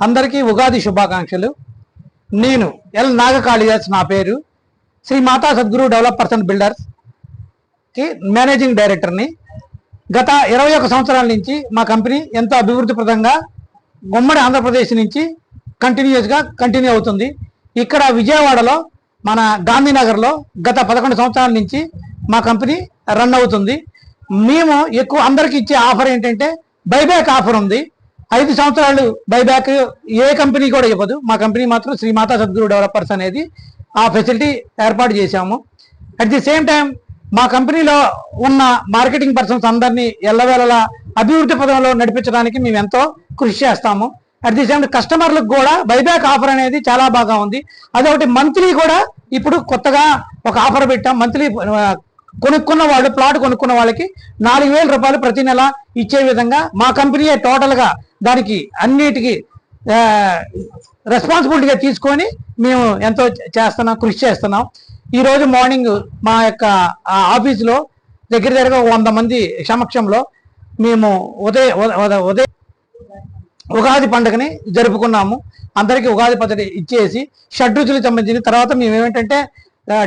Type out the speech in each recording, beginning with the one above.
అందరికీ ఉగాది శుభాకాంక్షలు. నేను ఎల్ నాగకాళిదాస్ నా పేరు. శ్రీ మాతా సద్గురు డెవలపర్స్ అండ్ బిల్డర్స్ కి మేనేజింగ్ డైరెక్టర్ని. గత 21 సంవత్సరాల నుంచి మా కంపెనీ ఎంతో అభివృద్ధిప్రదంగా గుమ్మడి ఆంధ్రప్రదేశ్ నుంచి కంటిన్యూ అవుతుంది. ఇక్కడ విజయవాడలో మన గాంధీనగర్లో గత 11 సంవత్సరాల నుంచి మా కంపెనీ రన్ అవుతుంది. మేము ఎక్కువ అందరికి ఇచ్చే ఆఫర్ ఏంటంటే బైబ్యాక్ ఆఫర్ ఉంది. 5 సంవత్సరాలు బైబ్యాక్ ఏ కంపెనీ కూడా ఇవ్వదు. మా కంపెనీ మాత్రం శ్రీ మాతా సద్గురు డెవలపర్స్ అనేది ఆ ఫెసిలిటీ ఏర్పాటు చేశాము. అట్ ది సేమ్ టైం మా కంపెనీలో ఉన్న మార్కెటింగ్ పర్సన్స్ అందరినీ ఎల్లవేళలా అభివృద్ధి పదంలో నడిపించడానికి మేము ఎంతో కృషి చేస్తాము. అట్ ది సేమ్ కస్టమర్లకు కూడా బైబ్యాక్ ఆఫర్ అనేది చాలా బాగా ఉంది. అదొకటి మంత్లీ కూడా ఇప్పుడు కొత్తగా ఒక ఆఫర్ పెట్టాం. మంత్లీ కొనుక్కున్న వాళ్ళు ప్లాట్ కొనుక్కున్న వాళ్ళకి 4,000 రూపాయలు ప్రతి నెల ఇచ్చే విధంగా మా కంపెనీయే టోటల్గా దానికి అన్నిటికీ రెస్పాన్సిబిలిటీగా తీసుకొని మేము ఎంతో కృషి చేస్తున్నాం. ఈరోజు మార్నింగ్ మా యొక్క ఆఫీసులో దగ్గర 100 మంది సమక్షంలో మేము ఉదయం ఉగాది పండుగని జరుపుకున్నాము. అందరికీ ఉగాది పచ్చడి ఇచ్చేసి షడ్రుచులకు సంబంధించిన తర్వాత మేము ఏమిటంటే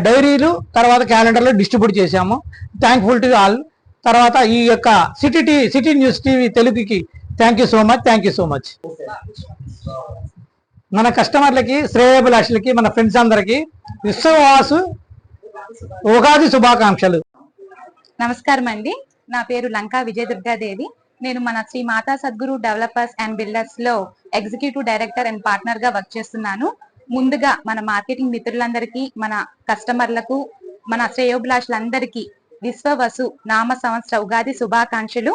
డైరీలు తర్వాత క్యాలెండర్లో డిస్ట్రిబ్యూట్ చేశాము. Thankful to all. తర్వాత ఈ యొక్క సిటీ న్యూస్ టీవీ తెలుగుకి థ్యాంక్ యూ సో మచ్. మన కస్టమర్లకి, శ్రేయోభిలాషులకి, మన ఫ్రెండ్స్ అందరికీ విశ్వవాసు ఉగాది శుభాకాంక్షలు. నమస్కారం అండి. నా పేరు లంకా విజయదుర్గాదేవి. నేను మన శ్రీ మాతా సద్గురు డెవలపర్స్ అండ్ బిల్డర్స్ లో ఎగ్జిక్యూటివ్ డైరెక్టర్ అండ్ పార్ట్నర్ గా వర్క్ చేస్తున్నాను. ముందుగా మన మార్కెటింగ్ మిత్రులందరికీ, మన కస్టమర్లకు, మన శ్రేయోభిలాషులందరికీ విశ్వవసు నామ సంవత్సర ఉగాది శుభాకాంక్షలు.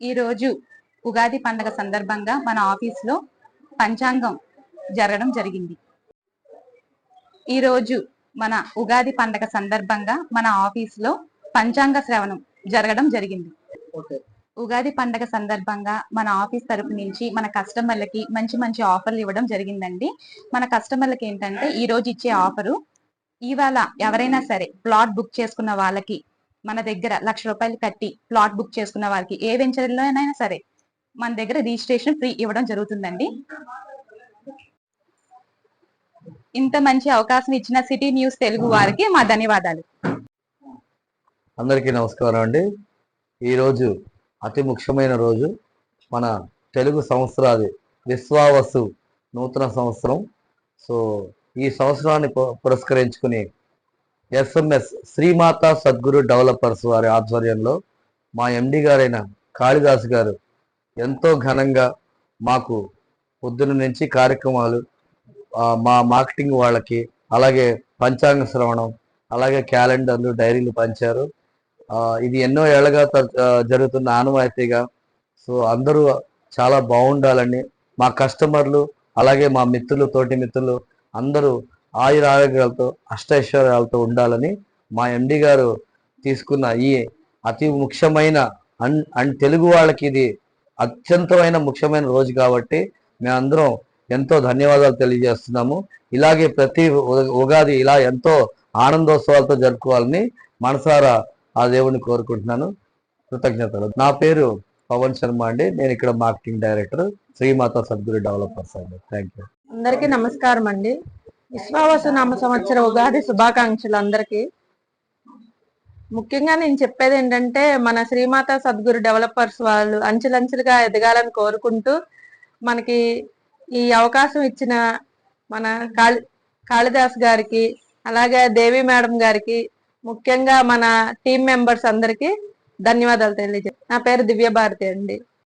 ఈరోజు ఉగాది పండుగ సందర్భంగా మన ఆఫీస్ లో పంచాంగం జరగడం జరిగింది. ఈరోజు మన ఉగాది పండుగ సందర్భంగా మన ఆఫీస్ లో పంచాంగ శ్రవణం జరగడం జరిగింది. ఉగాది పండుగ సందర్భంగా మన ఆఫీస్ తరపు నుంచి మన కస్టమర్లకి మంచి ఆఫర్లు ఇవ్వడం జరిగిందండి. మన కస్టమర్లకి ఏంటంటే ఈ రోజు ఇచ్చే ఆఫరు, ఇవాళ ఎవరైనా సరే ప్లాట్ బుక్ చేసుకున్న వాళ్ళకి మన దగ్గర 1,00,000 రూపాయలు కట్టి ప్లాట్ బుక్ చేసుకున్న వాళ్ళకి ఏ వెంచర్లో అయినా సరే మన దగ్గర రిజిస్ట్రేషన్ ఫ్రీ ఇవ్వడం జరుగుతుందండి. ఇంత మంచి అవకాశం ఇచ్చిన సిటీ న్యూస్ తెలుగు వారికి మా ధన్యవాదాలు. అందరికీ నమస్కారం అండి. ఈరోజు అతి ముఖ్యమైన రోజు. మన తెలుగు సంవత్సరాది విశ్వావసు నూతన సంవత్సరం. సో ఈ సంవత్సరాన్ని పురస్కరించుకుని ఎస్ఎంఎస్ శ్రీమాతా సద్గురు డెవలపర్స్ వారి ఆధ్వర్యంలో మా ఎండి గారైన కాళిదాస్ గారు ఎంతో ఘనంగా మాకు పొద్దున నుంచి కార్యక్రమాలు, మా మార్కెటింగ్ వాళ్ళకి, అలాగే పంచాంగ శ్రవణం, అలాగే క్యాలెండర్లు, డైరీలు పంచారు. ఇది ఎన్నో ఏళ్ళగా జరుగుతున్న ఆనవాయితీగా. సో అందరూ చాలా బాగుండాలని, మా కస్టమర్లు అలాగే మా మిత్రులు, తోటి మిత్రులు అందరూ ఆయుర ఆరోగ్యాలతో అష్టైశ్వర్యాలతో ఉండాలని మా ఎండి గారు తీసుకున్న ఈ అతి ముఖ్యమైన తెలుగు వాళ్ళకి ఇది అత్యంతమైన ముఖ్యమైన రోజు కాబట్టి మేమందరం ఎంతో ధన్యవాదాలు తెలియజేస్తున్నాము. ఇలాగే ప్రతి ఉగాది ఇలా ఎంతో ఆనందోత్సవాలతో జరుపుకోవాలని మనసారా ఆ దేవుడిని కోరుకుంటున్నాను. కృతజ్ఞతలు. నా పేరు పవన్ శర్మ అండి. నేను ఇక్కడ marketing director, Shri Mata Sadhguru developers అండి. Thank you. అందరికీ నమస్కారం అండి. విశ్వావసు నామ సంవత్సర ఉగాది శుభాకాంక్షలు అందరికీ. ముఖ్యంగా నేను చెప్పేది ఏంటంటే మన శ్రీమాతా సద్గురు డెవలపర్స్ వాళ్ళు అంచెలంచెలుగా ఎదగాలని కోరుకుంటూ మనకి ఈ అవకాశం ఇచ్చిన మన కాళిదాస్ గారికి, అలాగే దేవి మేడం గారికి, ముఖ్యంగా మన టీం మెంబర్స్ అందరికీ ధన్యవాదాలు తెలియజేస్తాను. నా పేరు దివ్య భారతి అండి.